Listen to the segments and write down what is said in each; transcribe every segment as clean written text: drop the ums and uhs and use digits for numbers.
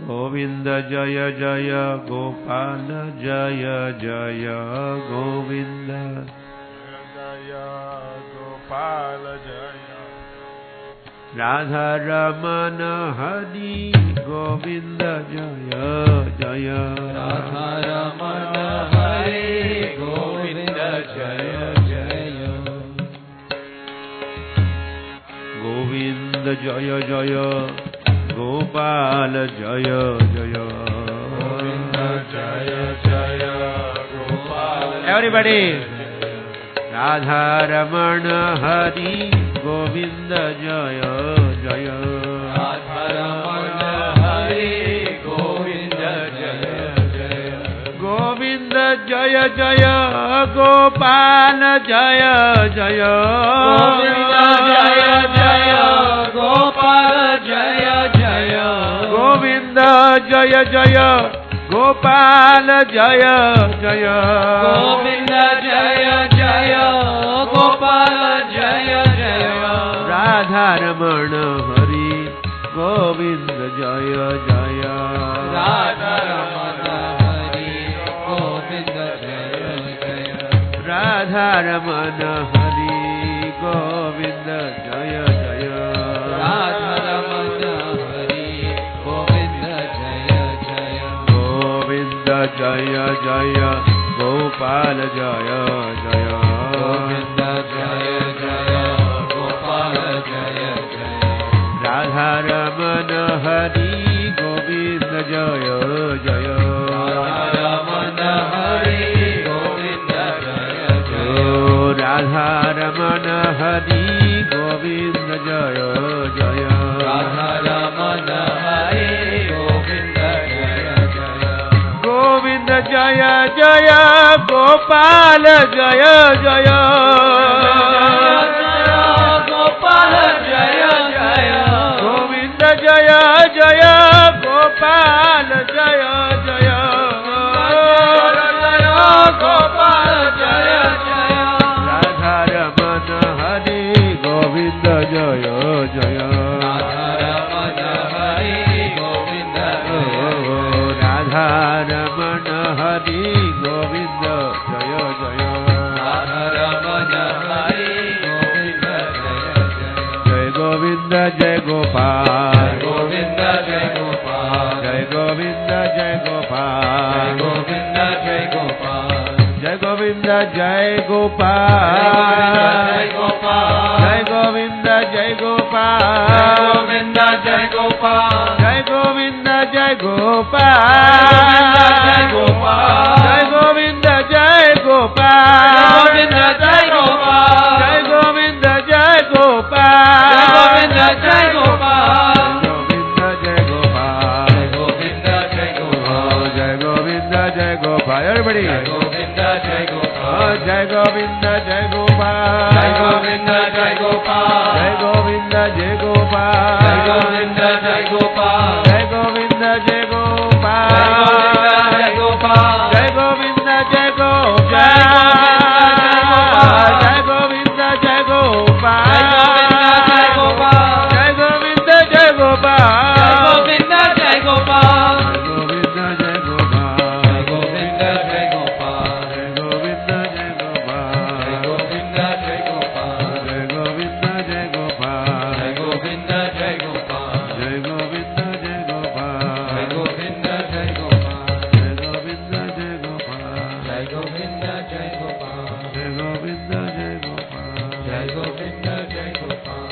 गोविंद जय जय गोपाल जय जय गोविंद जय गोपाल जय राधा रमन हरि गोविंद जय जय राधा रमन हरि गोविंद जय जय गोविंद जय जय गोपाल जय जय गोविंद जय जय गोपाल एवरीबॉडी राधा रमण हरि गोविंद जय जय राधा रमण हरि गोविंद जय जय गोविंद जय जय गोपाल जय जय गोविंद जय जय गोपाल जय जय गोविंद जय जय गोपाल जय जय गोविंद जय जय गोपाल जय जय राधा रमण हरि गोविंद जय जय राधा रमण हरि गोविंद जय जय राधा रमण हरि गोविंद जय जय राधा रमण हरि गोविंद जय जय गोविंद जय जय गोपाल जय जय गोविंद जय जय गोपाल जय जय राधा रमण हरि गोविंद जय जय राधा रमण हरि गोविंद जय जय राधा रमण हरि गोविंद जय जय राधा रमण हरि गोविंद जय जय गोविंद जय जय गोपाल जय जय गोपाल जय जय गोविंद जय जय गोपाल जय जय गोपाल जय जय राधा रमण हरि गोविंद जय जय राधा रमण हरि गोविंद जय राधा रमण हरि गोविंद जय जय राधा रमण हरि गोविंद जय जय जय गोविंद जय गोपाल गोविंद जय गोपाल जय गोविंद जय गोपाल गोविंद जय गोपाल जय गोविंद जय गोपाल जय गोपाल जय गोविंद जय गोपाल गोविंद जय गोपाल जय गोविंद जय गोपाल जय गोविंद जय गोपाल गोविंद जय गोपाल जय गोविंद जय गोपाल गोविंद जय गोपाल गोविंद जय गोपाल गोविंद जय गोपाल जय गोविंद जय गोपाल everybody गोविंद जय गोपाल जय गोविंद जय गोपाल जय गोविंद जय गोपाल जय गोविंद जय गोपाल जय गोविंद जय गोपाल जय गोविंद जय गोपाल जय गोपाल जय गोविंद जय गोपाल जय गोविंद जय गोपाल जय गोविंद जय गोपाल गोविंद जय गोपाल गोविंद जय गोपाल गोविंद जय गोपाल गोविंद जय गोपाल गोविंद जय गोपाल जय गोविंद जय गोपाल गोविंद जय गोपाल जय गोविंद जय गोपाल गोविंद जय गोपाल जय गोविंद जय गोपाल जय गोविंद जय गोपाल जय गोविंद जय गोपाल जय गोविंद जय गोपाल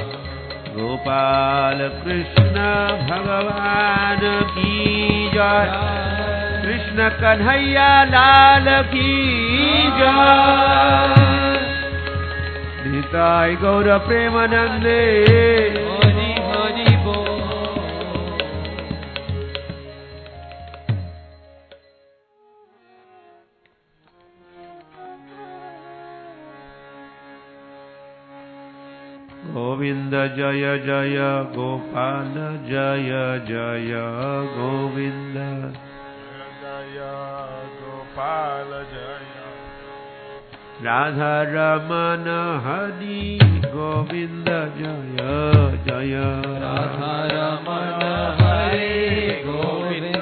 गोपाल कृष्ण भगवान की जय कृष्ण कन्हैया लाल की जय निताय गौर प्रेमानंदे हरि हरि बोल गोविंद जय जय गोपाल जय जय गोविंद जय गोपाल जय राधा रमन हरि गोविंद जय जय राधा रमण हरि गोविंद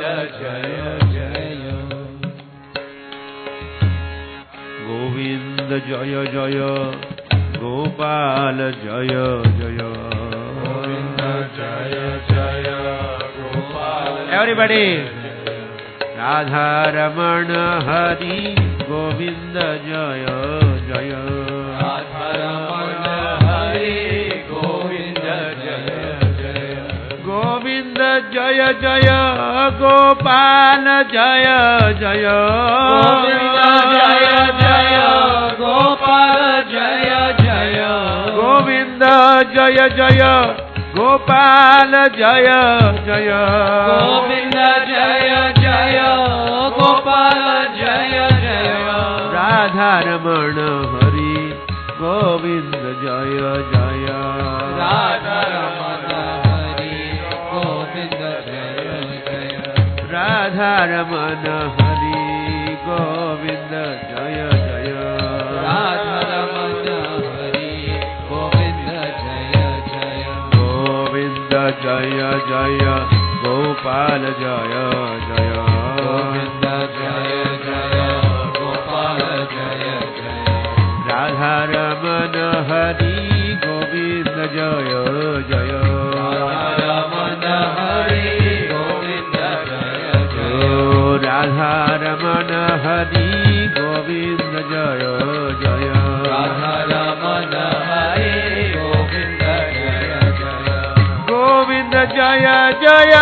जय जय गोपाल जय जय गोविंद जय जय गोपाल एवरीबॉडी राधा रमण हरि गोविंद जय जय राधा रमण हरि गोविंद जय जय गोविंद जय जय गोपाल जय जय गोविंद जय जय गोपाल जय जय गोविंद जय जय गोपाल जय जय गोविंद जय जय गोपाल जय जय राधा रमण हरि गोविंद जय जय राधा रमण हरि गोविंद जय जय राधा रमण हरि गोविंद जय जय राधा रमण हरि गोविंद जय जय गोविंद जय जय गोपाल जय जय गोविंद जय जय गोपाल जय जय राधा रमण हरि गोविंद जय जय राधा रमण हरि गोविंद जय जय राधा रमण हरि गोविंद जय जय राधा रमण हरि गोविंद जय जय गोविंद जय जय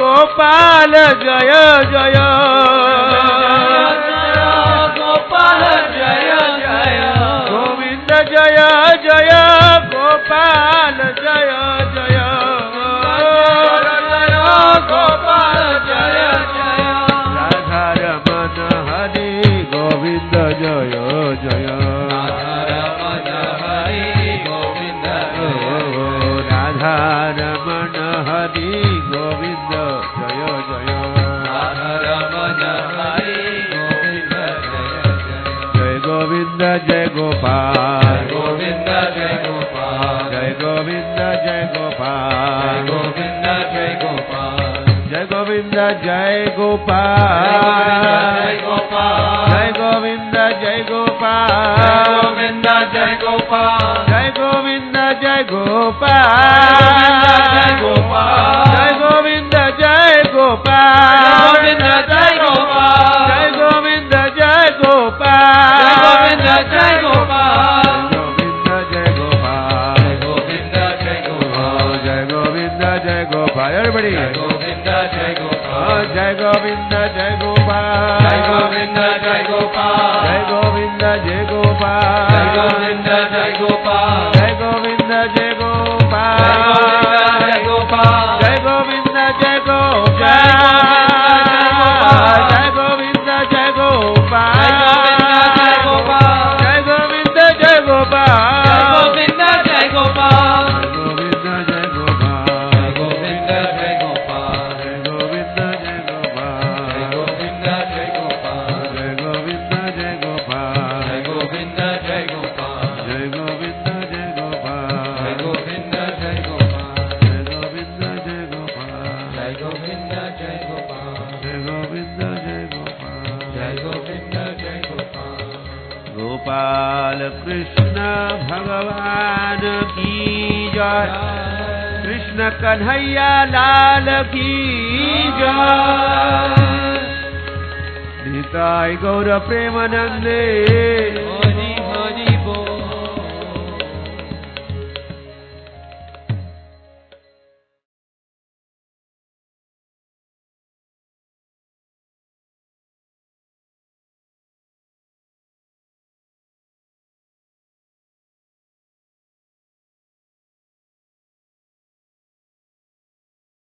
गोपाल जय जय गोपाल जय जय गोविंद जय जय गोपाल जय जय गोपाल जय जय राधा रमण हरि गोविंद जय जय राधा रमण हरि गोविंद जय राधा रमण हरि गोविंद जय जय राधा रमण हरि गोविंद जय जय जय गोविंद जय गोपाल गोविंद जय गोपाल जय गोविंद जय गोपाल गोविंद जय गोपाल जय गोविंद जय गोपाल जय गोपाल जय गोविंद जय गोपाल गोविंद जय गोपाल जय गोविंद जय गोपाल जय गोपाल जय गोविंद जय गोपाल गोविंद जय गोपाल जय गोविंद जय गोपाल गोविंद जय गोपाल गोविंद जय गोपाल गोविंद जय गोपाल जय गोविंद जय गोपाल everybody गोविंद जय गोपाल जय गोविंद जय गोपाल जय गोविंद जय गोपाल जय गोविंद जय गोपाल जय गोविंद जय गोपाल जय गोविंद जय गोपाल जय गोपाल जय गोविंद जय गोपाल जय गोविंद जय गोपाल जय गोविंद जय गोपाल गोविंद जय गोपाल गोविंद जय गोपाल गोविंद जय गोपाल गोविंद जय गोपाल गोविंद जय गोपाल जय गोविंद जय गोपाल गोविंद जय गोपाल जय गोविंद जय गोपाल गोविंद जय गोपाल जय गोविंद जय गोपाल जय गोविंद जय गोपाल जय गोविंद जय गोपाल जय गोविंद जय गोपाल गोपाल कृष्ण भगवान की जय कृष्ण कन्हैया लाल की जय निताय गौर प्रेमानंदे